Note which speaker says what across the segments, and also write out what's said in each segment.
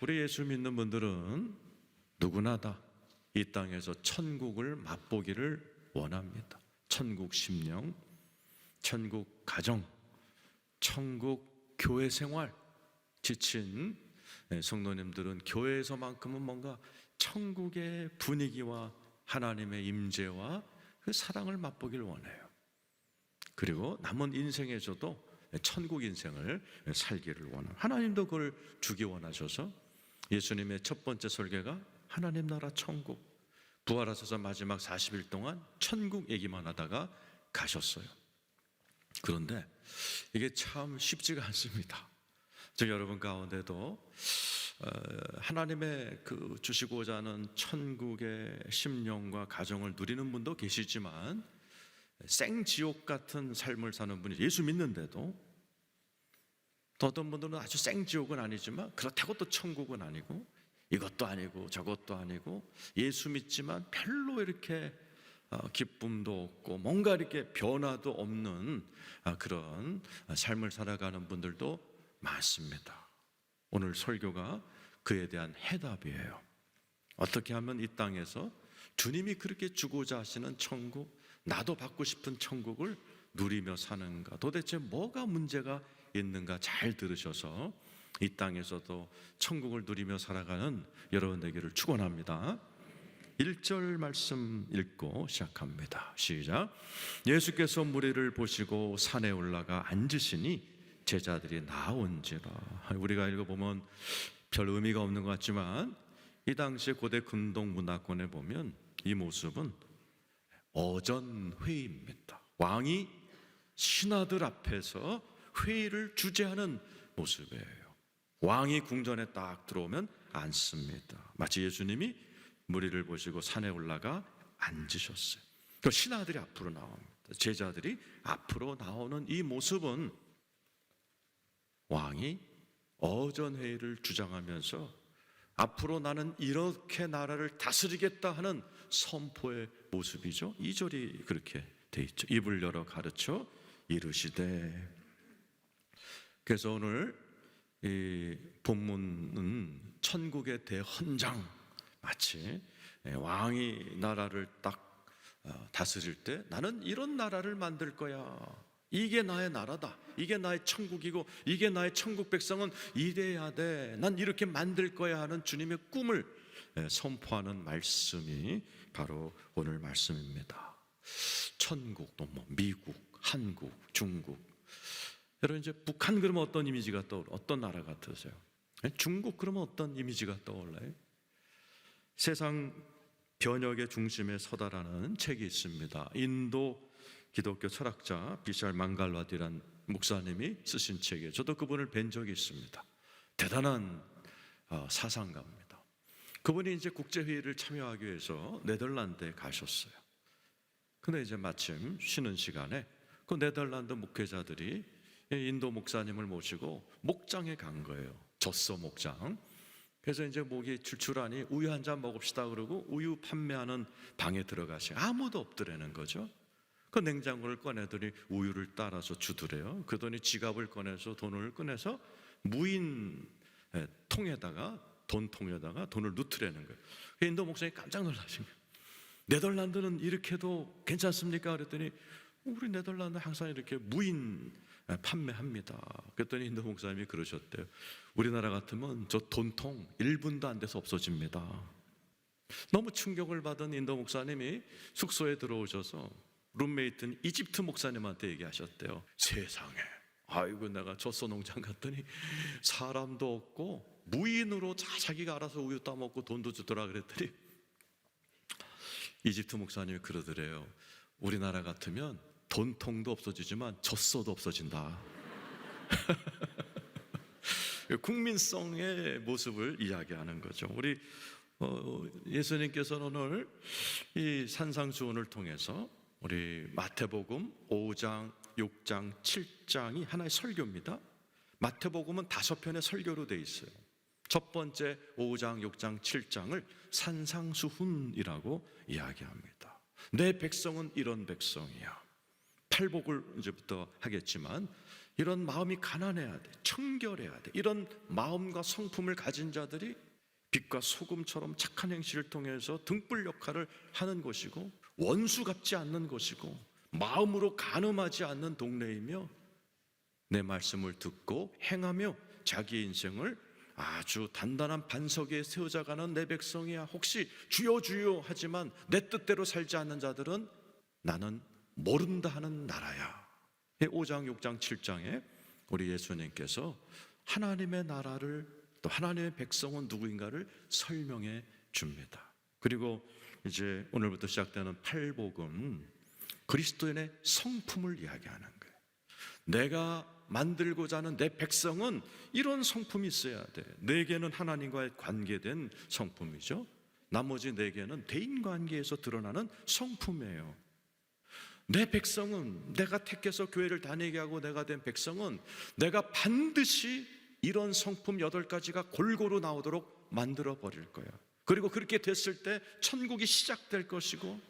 Speaker 1: 우리 예수 믿는 분들은 누구나 다 이 땅에서 천국을 맛보기를 원합니다. 천국 심령, 천국 가정, 천국 교회 생활. 지친 성도님들은 교회에서만큼은 뭔가 천국의 분위기와 하나님의 임재와 그 사랑을 맛보길 원해요. 그리고 남은 인생에서도 천국 인생을 살기를 원합니다. 하나님도 그걸 주기 원하셔서 예수님의 첫 번째 설교가 하나님 나라 천국, 부활하셔서 마지막 40일 동안 천국 얘기만 하다가 가셨어요. 그런데 이게 참 쉽지가 않습니다. 저 여러분 가운데도 하나님의 그 주시고자 하는 천국의 심령과 가정을 누리는 분도 계시지만 생지옥 같은 삶을 사는 분이 예수 믿는데도 또 어떤 분들은 아주 생지옥은 아니지만 그렇다고 또 천국은 아니고 이것도 아니고 저것도 아니고 예수 믿지만 별로 이렇게 기쁨도 없고 뭔가 이렇게 변화도 없는 그런 삶을 살아가는 분들도 많습니다. 오늘 설교가 그에 대한 해답이에요. 어떻게 하면 이 땅에서 주님이 그렇게 주고자 하시는 천국, 나도 받고 싶은 천국을 누리며 사는가, 도대체 뭐가 문제가 있는가 잘 들으셔서 이 땅에서도 천국을 누리며 살아가는 여러분 되기를 축원합니다. 1절 말씀 읽고 시작합니다. 시작. 예수께서 무리를 보시고 산에 올라가 앉으시니 제자들이 나온지라. 우리가 읽어보면 별 의미가 없는 것 같지만 이 당시 고대 근동 문화권에 보면 이 모습은 어전회의입니다. 왕이 신하들 앞에서 회의를 주재하는 모습이에요. 왕이 궁전에 딱 들어오면 앉습니다. 마치 예수님이 무리를 보시고 산에 올라가 앉으셨어요. 그 신하들이 앞으로 나옵니다. 제자들이 앞으로 나오는 이 모습은 왕이 어전회의를 주장하면서 앞으로 나는 이렇게 나라를 다스리겠다 하는 선포의 모습이죠. 2절이 그렇게 돼 있죠. 입을 열어 가르쳐 이르시되. 그래서 오늘 이 본문은 천국의 대헌장, 마치 왕이 나라를 딱 다스릴 때 나는 이런 나라를 만들 거야, 이게 나의 나라다, 이게 나의 천국이고 이게 나의 천국 백성은 이래야 돼, 난 이렇게 만들 거야 하는 주님의 꿈을 선포하는 말씀이 바로 오늘 말씀입니다. 천국, 또 뭐 미국, 한국, 중국. 여러분 이제 북한 그러면 어떤 이미지가 떠올라요? 어떤 나라 같으세요? 중국 그러면 어떤 이미지가 떠올라요? 세상 변혁의 중심에 서다라는 책이 있습니다. 인도 기독교 철학자 비샬 망갈와디란 목사님이 쓰신 책이에요. 저도 그분을 뵌 적이 있습니다. 대단한 사상가입니다. 그분이 이제 국제회의를 참여하기 위해서 네덜란드에 가셨어요. 근데 이제 마침 쉬는 시간에 그 네덜란드 목회자들이 인도 목사님을 모시고 목장에 간 거예요. 젖소 목장. 그래서 이제 목이 출출하니 우유 한 잔 먹읍시다 그러고 우유 판매하는 방에 들어가시. 아무도 없더라는 거죠. 그 냉장고를 꺼내더니 우유를 따라서 주더래요. 그러더니 지갑을 꺼내서 돈을 꺼내서 무인 통에다가 돈통에다가 돈을 넣더라는 거예요. 인도 목사님이 깜짝 놀라신 거예요. 네덜란드는 이렇게도 괜찮습니까? 그랬더니 우리 네덜란드 항상 이렇게 무인 판매합니다. 그랬더니 인도 목사님이 그러셨대요. 우리나라 같으면 저 돈통 1분도 안 돼서 없어집니다. 너무 충격을 받은 인도 목사님이 숙소에 들어오셔서 룸메이트인 이집트 목사님한테 얘기하셨대요. 세상에, 아이고 내가 젖소 농장 갔더니 사람도 없고 무인으로 자기가 알아서 우유 따먹고 돈도 주더라 그랬더니 이집트 목사님이 그러더래요. 우리나라 같으면 돈통도 없어지지만 젖소도 없어진다. 국민성의 모습을 이야기하는 거죠. 우리 예수님께서는 오늘 이 산상수훈을 통해서 우리 마태복음 5장, 6장, 7장이 하나의 설교입니다. 마태복음은 5편의 설교로 되어 있어요. 첫 번째 5장, 6장, 7장을 산상수훈이라고 이야기합니다. 내 백성은 이런 백성이야. 팔복을 이제부터 하겠지만 이런 마음이 가난해야 돼. 청결해야 돼. 이런 마음과 성품을 가진 자들이 빛과 소금처럼 착한 행실을 통해서 등불 역할을 하는 것이고, 원수 갚지 않는 것이고, 마음으로 간음하지 않는 동네이며, 내 말씀을 듣고 행하며 자기 인생을 아주 단단한 반석 위에 세워져가는 내 백성이야. 혹시 주여 주여 하지만 내 뜻대로 살지 않는 자들은 나는 모른다 하는 나라야. 5장, 6장, 7장에 우리 예수님께서 하나님의 나라를, 또 하나님의 백성은 누구인가를 설명해 줍니다. 그리고 이제 오늘부터 시작되는 팔복은 그리스도인의 성품을 이야기하는 거예요. 내가 만들고자 하는 내 백성은 이런 성품이 있어야 돼. 네 개는 하나님과의 관계된 성품이죠. 나머지 네 개는 대인관계에서 드러나는 성품이에요. 내 백성은, 내가 택해서 교회를 다니게 하고 내가 된 백성은 내가 반드시 이런 성품 8가지가 골고루 나오도록 만들어 버릴 거야. 그리고 그렇게 됐을 때 천국이 시작될 것이고,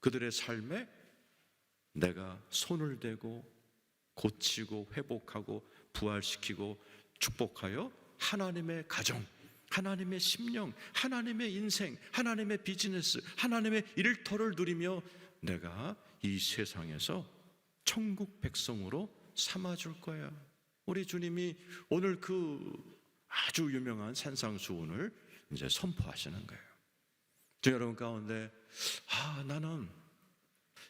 Speaker 1: 그들의 삶에 내가 손을 대고 고치고 회복하고 부활시키고 축복하여 하나님의 가정, 하나님의 심령, 하나님의 인생, 하나님의 비즈니스, 하나님의 일터를 누리며 내가 이 세상에서 천국 백성으로 삼아줄 거야. 우리 주님이 오늘 그 아주 유명한 산상수훈을 이제 선포하시는 거예요. 저 여러분 가운데 나는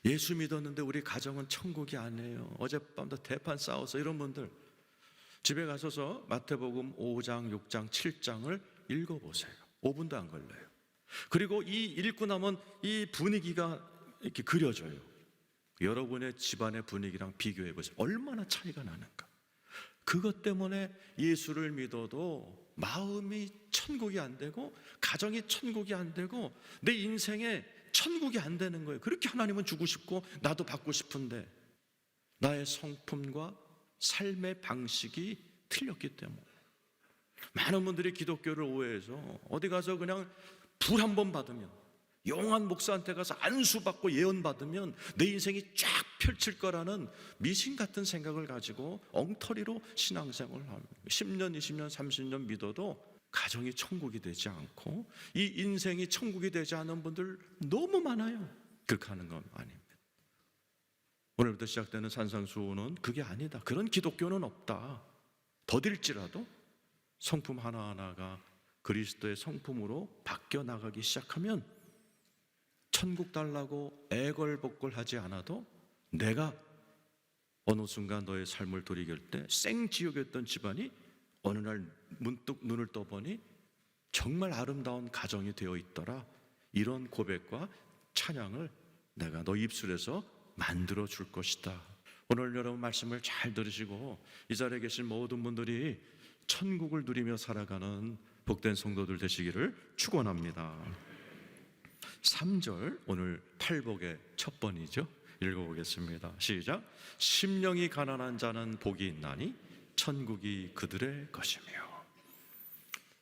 Speaker 1: 예수 믿었는데 우리 가정은 천국이 아니에요. 어젯밤도 대판 싸워서, 이런 분들 집에 가셔서 마태복음 5장, 6장, 7장을 읽어보세요. 5분도 안 걸려요. 그리고 이 읽고 나면 이 분위기가 이렇게 그려져요. 여러분의 집안의 분위기랑 비교해 보세요. 얼마나 차이가 나는가. 그것 때문에 예수를 믿어도 마음이 천국이 안 되고, 가정이 천국이 안 되고, 내 인생에 천국이 안 되는 거예요. 그렇게 하나님은 주고 싶고 나도 받고 싶은데 나의 성품과 삶의 방식이 틀렸기 때문에 많은 분들이 기독교를 오해해서 어디 가서 그냥 불 한 번 받으면, 용한 목사한테 가서 안수 받고 예언 받으면 내 인생이 쫙 펼칠 거라는 미신 같은 생각을 가지고 엉터리로 신앙생활을 합니다. 10년, 20년, 30년 믿어도 가정이 천국이 되지 않고 이 인생이 천국이 되지 않은 분들 너무 많아요. 그렇게 하는 건 아닙니다. 오늘부터 시작되는 산상수훈은 그게 아니다. 그런 기독교는 없다. 더딜지라도 성품 하나하나가 그리스도의 성품으로 바뀌어 나가기 시작하면 천국 달라고 애걸복걸하지 않아도 내가 어느 순간 너의 삶을 돌이킬 때 생지옥이었던 집안이 어느 날 문득 눈을 떠보니 정말 아름다운 가정이 되어 있더라. 이런 고백과 찬양을 내가 너 입술에서 만들어 줄 것이다. 오늘 여러분 말씀을 잘 들으시고 이 자리에 계신 모든 분들이 천국을 누리며 살아가는 복된 성도들 되시기를 축원합니다. 3절, 오늘 팔복의 첫 번이죠. 읽어보겠습니다. 시작. 심령이 가난한 자는 복이 있나니 천국이 그들의 것이며.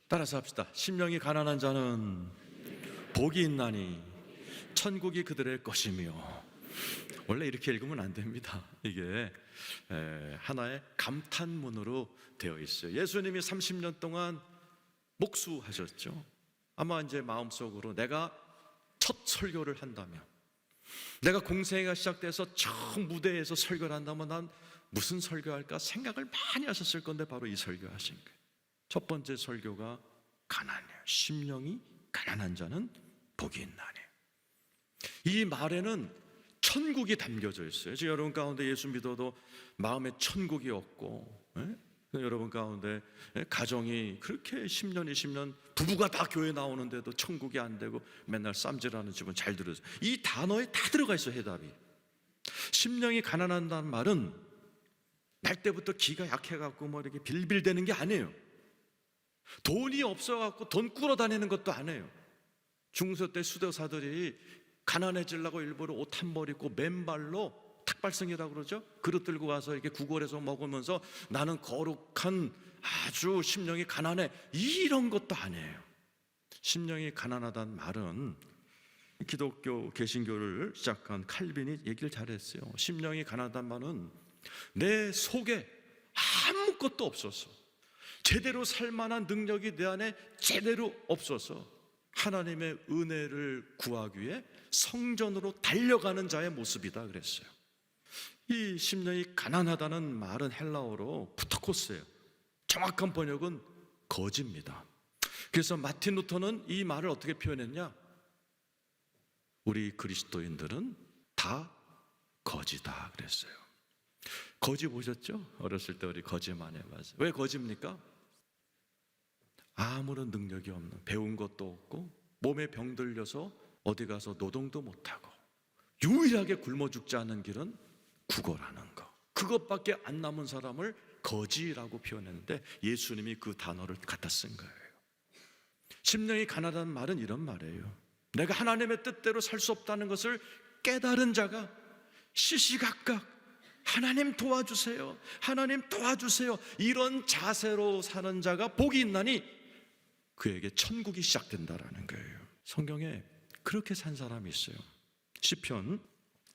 Speaker 1: 따라서 합시다. 심령이 가난한 자는 복이 있나니 천국이 그들의 것이며. 원래 이렇게 읽으면 안 됩니다. 이게 하나의 감탄문으로 되어 있어요. 예수님이 30년 동안 목수하셨죠. 아마 이제 마음속으로 내가 첫 설교를 한다면, 내가 공생애가 시작돼서 처음 무대에서 설교를 한다면 난 무슨 설교할까 생각을 많이 하셨을 건데 바로 이 설교하신 거예요. 첫 번째 설교가 가난이에요. 심령이 가난한 자는 복이 있나니. 이 말에는 천국이 담겨져 있어요. 지금 여러분 가운데 예수 믿어도 마음에 천국이 없고, 여러분 가운데 가정이 그렇게 10년, 20년 부부가 다 교회 나오는데도 천국이 안 되고 맨날 쌈질하는 집은 잘 들으세요. 이 단어에 다 들어가 있어, 해답이. 심령이 가난한다는 말은 날 때부터 기가 약해갖고 뭐 이렇게 빌빌대는 게 아니에요. 돈이 없어갖고 돈 꾸러 다니는 것도 아니에요. 중세 때 수도사들이 가난해지려고 일부러 옷 한 벌 입고 맨발로, 탁발성이라고 그러죠? 그릇 들고 와서 이렇게 구걸해서 먹으면서 나는 거룩한, 아주 심령이 가난해, 이런 것도 아니에요. 심령이 가난하다는 말은 기독교 개신교를 시작한 칼빈이 얘기를 잘했어요. 심령이 가난하다는 말은 내 속에 아무것도 없어서, 제대로 살 만한 능력이 내 안에 제대로 없어서 하나님의 은혜를 구하기 위해 성전으로 달려가는 자의 모습이다 그랬어요. 이 심령이 가난하다는 말은 헬라어로 푸토코스예요. 정확한 번역은 거지입니다. 그래서 마틴 루터는 이 말을 어떻게 표현했냐? 우리 그리스도인들은 다 거지다 그랬어요. 거지 보셨죠? 어렸을 때 우리 거지 많이 해봤어요. 왜 거지입니까? 아무런 능력이 없는, 배운 것도 없고 몸에 병 들려서 어디 가서 노동도 못하고 유일하게 굶어 죽지 않는 길은 구걸하는 거, 그것밖에 안 남은 사람을 거지라고 표현했는데 예수님이 그 단어를 갖다 쓴 거예요. 심령이 가난하다는 말은 이런 말이에요. 내가 하나님의 뜻대로 살 수 없다는 것을 깨달은 자가 시시각각 하나님 도와주세요, 하나님 도와주세요, 이런 자세로 사는 자가 복이 있나니 그에게 천국이 시작된다라는 거예요. 성경에 그렇게 산 사람이 있어요. 시편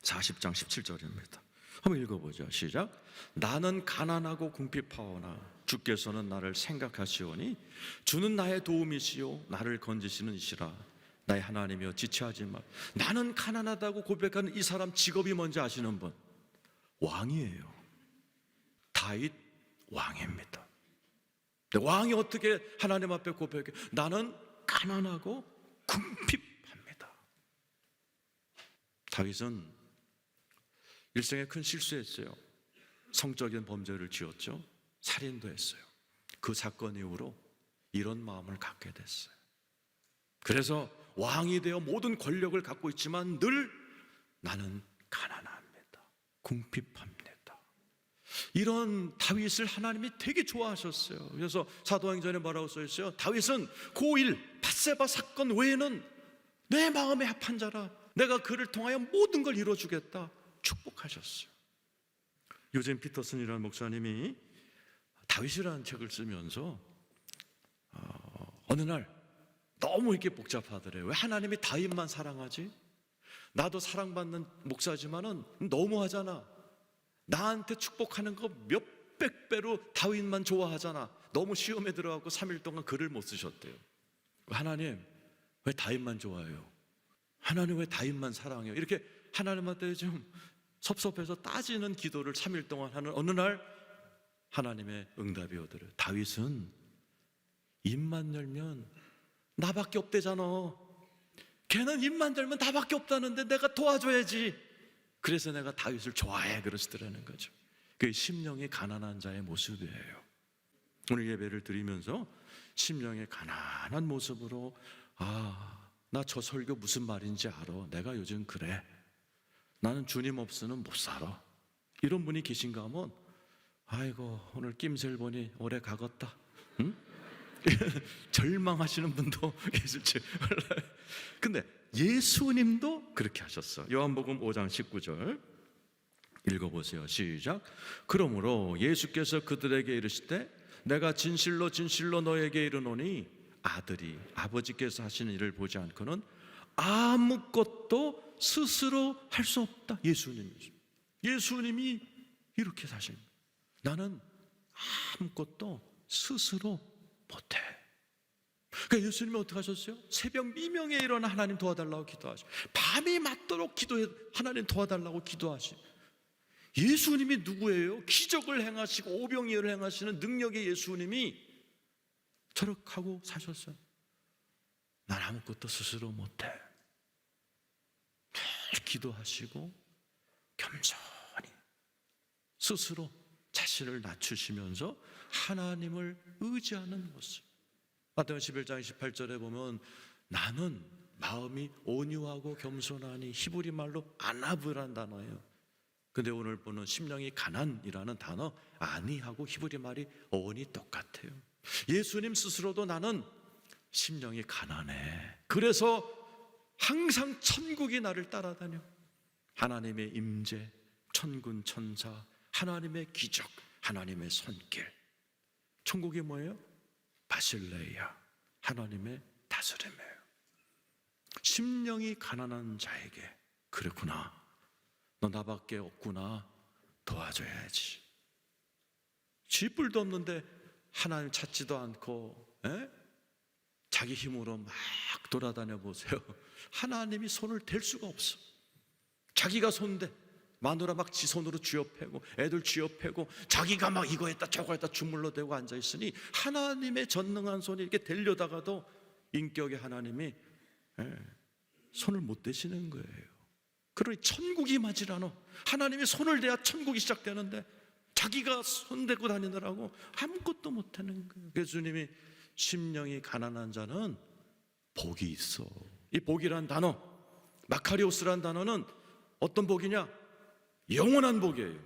Speaker 1: 40장 17절입니다. 한번 읽어보죠. 시작. 나는 가난하고 궁핍하오나 주께서는 나를 생각하시오니 주는 나의 도움이시요 나를 건지시는 이시라. 나의 하나님이여 지체하지 마. 나는 가난하다고 고백하는 이 사람 직업이 뭔지 아시는 분? 왕이에요. 다윗 왕입니다. 왕이 어떻게 하나님 앞에 고백해? 나는 가난하고 궁핍합니다. 다윗은 일생에 큰 실수했어요. 성적인 범죄를 지었죠. 살인도 했어요. 그 사건 이후로 이런 마음을 갖게 됐어요. 그래서 왕이 되어 모든 권력을 갖고 있지만 늘 나는 가난합니다, 궁핍합니다. 이런 다윗을 하나님이 되게 좋아하셨어요. 그래서 사도행전에 뭐라고 써있어요? 다윗은 고1 밧세바 사건 외에는 내 마음에 합한 자라, 내가 그를 통하여 모든 걸 이루어주겠다 축복하셨어요. 요즘 피터슨이라는 목사님이 다윗이라는 책을 쓰면서 어느 날 너무 이렇게 복잡하더래요. 왜 하나님이 다윗만 사랑하지? 나도 사랑받는 목사지만은 너무하잖아. 나한테 축복하는 거 몇백 배로 다윗만 좋아하잖아. 너무 시험에 들어가고 3일 동안 글을 못 쓰셨대요. 하나님 왜 다윗만 좋아해요? 하나님 왜 다윗만 사랑해요? 이렇게 하나님한테 좀 섭섭해서 따지는 기도를 3일 동안 하는 어느 날 하나님의 응답이 오더래요. 다윗은 입만 열면 나밖에 없대잖아. 걔는 입만 열면 나밖에 없다는데 내가 도와줘야지. 그래서 내가 다윗을 좋아해 그러시더라는 거죠. 그게 심령이 가난한 자의 모습이에요. 오늘 예배를 드리면서 심령의 가난한 모습으로 나 저 설교 무슨 말인지 알아. 내가 요즘 그래. 나는 주님 없이는 못 살아. 이런 분이 계신가 하면 아이고 오늘 낌새를 보니 오래 가겄다. 응? 절망하시는 분도 계실지 몰라요. 근데 예수님도 그렇게 하셨어. 요한복음 5장 19절 읽어보세요. 시작. 그러므로 예수께서 그들에게 이르시되 내가 진실로 진실로 너에게 이르노니 아들이 아버지께서 하시는 일을 보지 않고는 아무것도 스스로 할 수 없다. 예수님이 이렇게 사십니다. 나는 아무것도 스스로 못해. 그러니까 예수님이 어떻게 하셨어요? 새벽 미명에 일어나 하나님 도와달라고 기도하시고 밤이 맞도록 기도해 하나님 도와달라고 하시고 예수님이 누구예요? 기적을 행하시고 오병이어를 행하시는 능력의 예수님이 저렇게 하고 사셨어요. 난 아무것도 스스로 못해. 늘 기도하시고 겸손히 스스로 자신을 낮추시면서 하나님을 의지하는 모습. 마태복음 11장 28절에 보면 나는 마음이 온유하고 겸손하니 히브리 말로 아나브란 단어예요. 근데 오늘 보는 심령이 가난이라는 단어 아니하고 히브리 말이 어원이 똑같아요. 예수님 스스로도 나는 심령이 가난해. 그래서 항상 천국이 나를 따라다녀. 하나님의 임재, 천군 천사, 하나님의 기적, 하나님의 손길. 천국이 뭐예요? 바실레이아, 하나님의 다스림이에요. 심령이 가난한 자에게 그렇구나, 너 나밖에 없구나, 도와줘야지. 쥐뿔도 없는데 하나님 찾지도 않고 자기 힘으로 막 돌아다녀 보세요. 하나님이 손을 댈 수가 없어. 자기가 손대. 마누라 막 지 손으로 쥐어패고 애들 쥐어패고 자기가 막 이거 했다 저거 했다 주물러 대고 앉아있으니 하나님의 전능한 손이 이렇게 대려다가도 인격의 하나님이 손을 못 대시는 거예요. 그러니 천국이 맞질 않아. 하나님이 손을 대야 천국이 시작되는데 자기가 손 대고 다니느라고 아무것도 못하는 거예요. 그래서 주님이 심령이 가난한 자는 복이 있어. 이 복이란 단어, 마카리오스란 단어는 어떤 복이냐? 영원한 복이에요.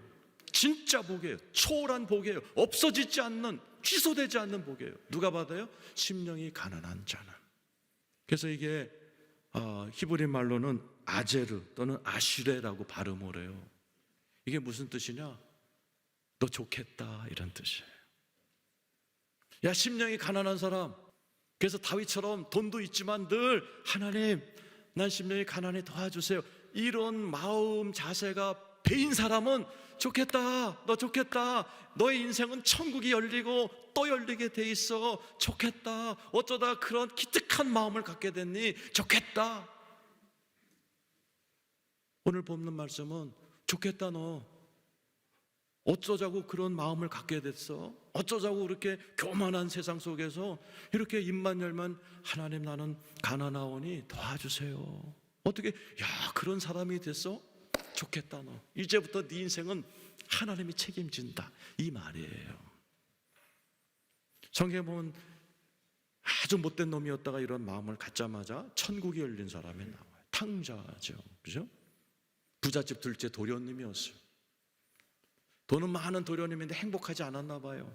Speaker 1: 진짜 복이에요. 초월한 복이에요. 없어지지 않는, 취소되지 않는 복이에요. 누가 받아요? 심령이 가난한 자는. 그래서 이게 히브리 말로는 아제르 또는 아시레라고 발음을 해요. 이게 무슨 뜻이냐? 너 좋겠다 이런 뜻이에요. 야, 심령이 가난한 사람. 그래서 다윗처럼 돈도 있지만 늘 하나님, 난 심령이 가난해 도와주세요. 이런 마음 자세가 배인 사람은 좋겠다, 너 좋겠다, 너의 인생은 천국이 열리고 또 열리게 돼 있어, 좋겠다, 어쩌다 그런 기특한 마음을 갖게 됐니, 좋겠다. 오늘 본문 말씀은 좋겠다, 너 어쩌자고 그런 마음을 갖게 됐어? 어쩌자고 그렇게 교만한 세상 속에서 이렇게 입만 열면 하나님 나는 가난하오니 도와주세요. 어떻게 그런 사람이 됐어? 좋겠다, 너 이제부터 네 인생은 하나님이 책임진다, 이 말이에요. 성경에 보면 아주 못된 놈이었다가 이런 마음을 갖자마자 천국이 열린 사람이 나와요. 탕자죠, 그죠? 부잣집 둘째 도련님이었어요. 돈은 많은 도련님인데 행복하지 않았나 봐요.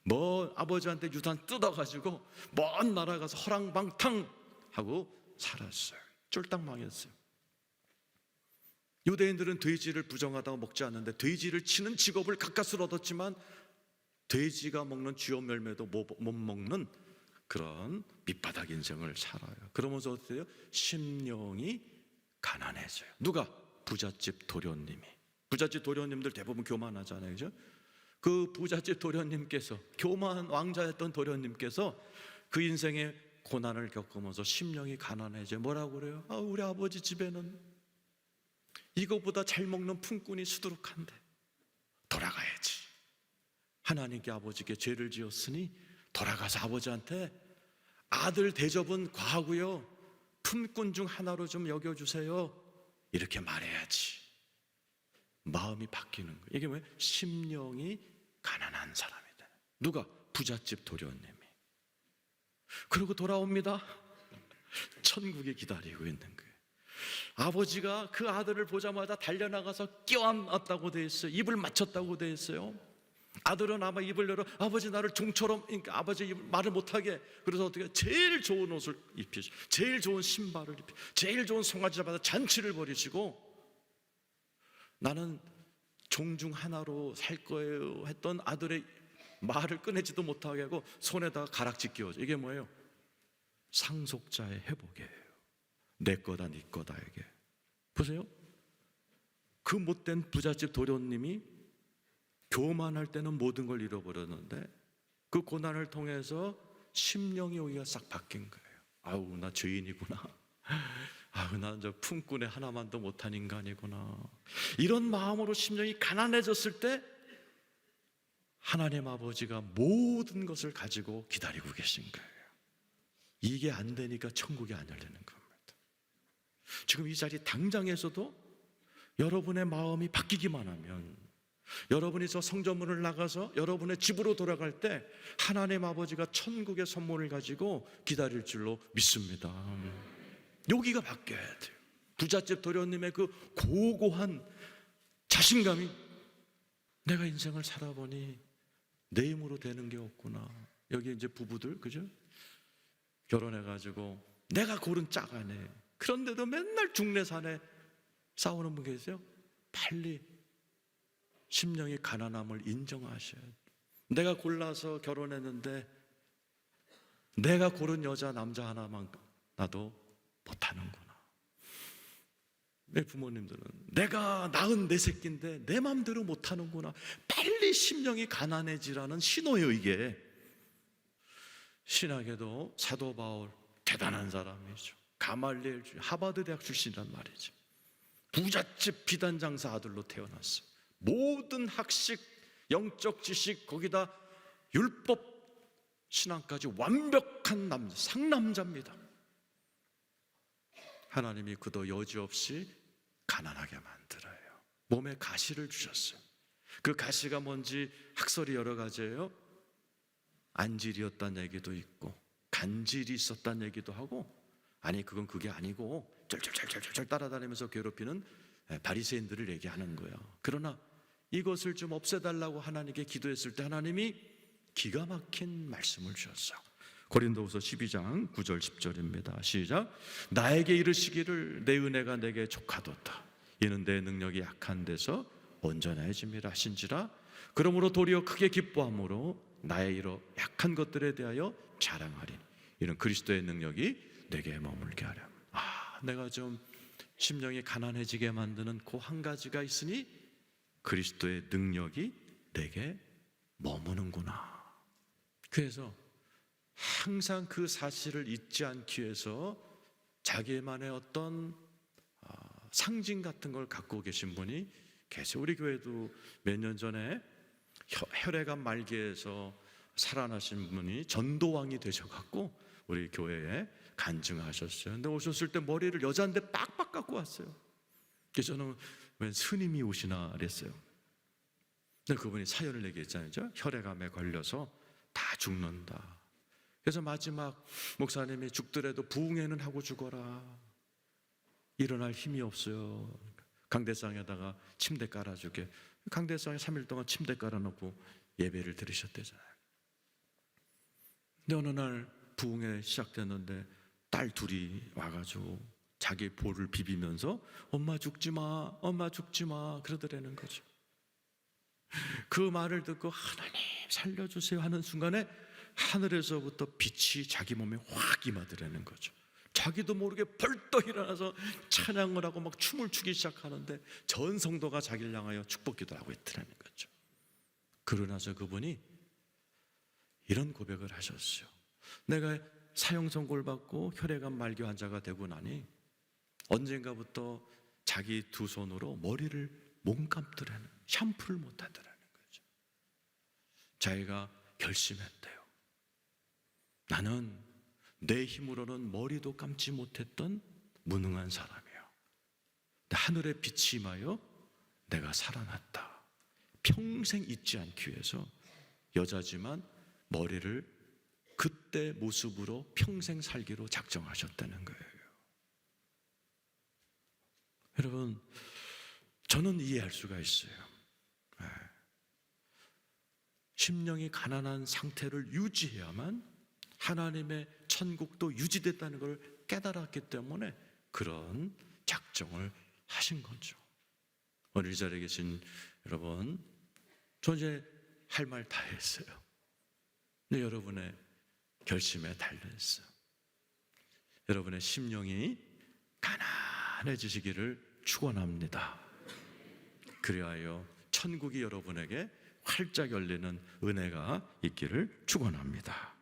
Speaker 1: 뭐 아버지한테 유산 뜯어가지고 먼 나라 가서 허랑방탕 하고 살았어요. 쫄딱 망했어요. 유대인들은 돼지를 부정하다고 먹지 않는데 돼지를 치는 직업을 가까스로 얻었지만 돼지가 먹는 쥐업 열매도 못 먹는 그런 밑바닥 인생을 살아요. 그러면서 어때요? 심령이 가난해져요. 누가? 부잣집 도련님이. 부잣집 도련님들 대부분 교만하잖아요, 그죠? 그 부잣집 도련님께서, 교만 왕자였던 도련님께서 그 인생의 고난을 겪으면서 심령이 가난해져요. 뭐라고 그래요? 우리 아버지 집에는 이거보다 잘 먹는 품꾼이 수두룩한데 돌아가야지. 하나님께 아버지께 죄를 지었으니 돌아가서 아버지한테 아들 대접은 과하고요, 품꾼 중 하나로 좀 여겨주세요, 이렇게 말해야지. 마음이 바뀌는 거예요. 이게 뭐예요? 심령이 가난한 사람이다. 누가? 부잣집 도련님이. 그리고 돌아옵니다. 천국이 기다리고 있는 거예요. 아버지가 그 아들을 보자마자 달려나가서 껴안았다고 돼 있어요. 입을 맞췄다고 돼 있어요. 아들은 아마 입을 열어 아버지 나를 종처럼, 그러니까 아버지 입을 말을 못하게, 그래서 어떻게 제일 좋은 옷을 입히시고 제일 좋은 신발을 입히시고 제일 좋은 송아지 잡아서 잔치를 벌이시고 나는 종 중 하나로 살 거예요 했던 아들의 말을 꺼내지도 못하게 하고 손에다가 가락지 끼워줘. 이게 뭐예요? 상속자의 회복이에요. 내 거다 네 거다. 이게 보세요. 그 못된 부잣집 도련님이 교만할 때는 모든 걸 잃어버렸는데 그 고난을 통해서 심령이 오히려 싹 바뀐 거예요. 나 죄인이구나. 난 저 품꾼의 하나만도 못한 인간이구나. 이런 마음으로 심령이 가난해졌을 때 하나님 아버지가 모든 것을 가지고 기다리고 계신 거예요. 이게 안 되니까 천국이 안 열리는 겁니다. 지금 이 자리 당장에서도 여러분의 마음이 바뀌기만 하면, 여러분이 저 성전문을 나가서 여러분의 집으로 돌아갈 때 하나님 아버지가 천국의 선물을 가지고 기다릴 줄로 믿습니다. 여기가 바뀌어야 돼요. 부잣집 도련님의 그 고고한 자신감이, 내가 인생을 살아보니 내 힘으로 되는 게 없구나. 여기 이제 부부들, 그죠? 결혼해가지고 내가 고른 짝아내, 그런데도 맨날 중내산에 싸우는 분 계세요? 빨리 심령의 가난함을 인정하셔야 돼요. 내가 골라서 결혼했는데 내가 고른 여자 남자 하나만 나도 못하는구나. 내 부모님들은 내가 낳은 내 새끼인데 내 마음대로 못하는구나, 빨리 심령이 가난해지라는 신호예요 이게. 신학에도 사도 바울 대단한 사람이죠. 가말리엘 하버드 대학 출신이란 말이죠. 부잣집 비단장사 아들로 태어났어요. 모든 학식, 영적 지식, 거기다 율법 신앙까지 완벽한 남자, 상남자입니다. 하나님이 그도 여지없이 가난하게 만들어요. 몸에 가시를 주셨어요. 그 가시가 뭔지 학설이 여러 가지예요. 안질이었다는 얘기도 있고 간질이 있었다는 얘기도 하고, 아니 그건 그게 아니고 쩔쩔쩔쩔 따라다니면서 괴롭히는 바리새인들을 얘기하는 거예요. 그러나 이것을 좀 없애달라고 하나님께 기도했을 때 하나님이 기가 막힌 말씀을 주셨어요. 고린도후서 12장 9절 10절입니다. 시작. 나에게 이르시기를 내 은혜가 내게 족하도다. 이는 내 능력이 약한 데서 온전해짐이라 하신지라. 그러므로 도리어 크게 기뻐함으로 나의 이러 약한 것들에 대하여 자랑하리. 이는 그리스도의 능력이 내게 머물게 하려. 내가 좀 심령이 가난해지게 만드는 그 한 가지가 있으니 그리스도의 능력이 내게 머무는구나. 그래서 항상 그 사실을 잊지 않기 위해서 자기만의 어떤 상징 같은 걸 갖고 계신 분이 계세요. 우리 교회도 몇 년 전에 혈액암 말기에서 살아나신 분이 전도왕이 되셔갖고 우리 교회에 간증하셨어요. 근데 오셨을 때 머리를 여자인데 빡빡 깎고 왔어요. 그래서 저는 웬 스님이 오시나 그랬어요. 근데 그분이 사연을 얘기했잖아요. 혈액암에 걸려서 다 죽는다. 그래서 마지막 목사님이 죽더라도 부흥회는 하고 죽어라. 일어날 힘이 없어요. 강대상에다가 침대 깔아주게. 강대상에 3일 동안 침대 깔아놓고 예배를 들으셨대잖아요. 근데 어느 날 부흥회 시작됐는데 딸 둘이 와가지고 자기 볼을 비비면서 엄마 죽지 마, 엄마 죽지 마 그러더라는 거죠. 그 말을 듣고 하나님 살려주세요 하는 순간에 하늘에서부터 빛이 자기 몸에 확 임하더라는 거죠. 자기도 모르게 벌떡 일어나서 찬양을 하고 막 춤을 추기 시작하는데 전 성도가 자기를 향하여 축복기도 하고 있더라는 거죠. 그러나서 그분이 이런 고백을 하셨어요. 내가 사형 선고를 받고 혈액암 말기 환자가 되고 나니 언젠가부터 자기 두 손으로 머리를 못 감더라는, 샴푸를 못 하더라는 거죠. 자기가 결심했대요. 나는 내 힘으로는 머리도 감지 못했던 무능한 사람이에요. 하늘의 빛이 임하여 내가 살아났다. 평생 잊지 않기 위해서 여자지만 머리를 그때 모습으로 평생 살기로 작정하셨다는 거예요. 여러분, 저는 이해할 수가 있어요. 심령이 가난한 상태를 유지해야만 하나님의 천국도 유지됐다는 걸 깨달았기 때문에 그런 작정을 하신 거죠. 오늘 이 자리에 계신 여러분, 저 이제 할 말 다 했어요. 근데 여러분의 결심에 달려있어요. 여러분의 심령이 가난해지시기를 축원합니다. 그리하여 천국이 여러분에게 활짝 열리는 은혜가 있기를 축원합니다.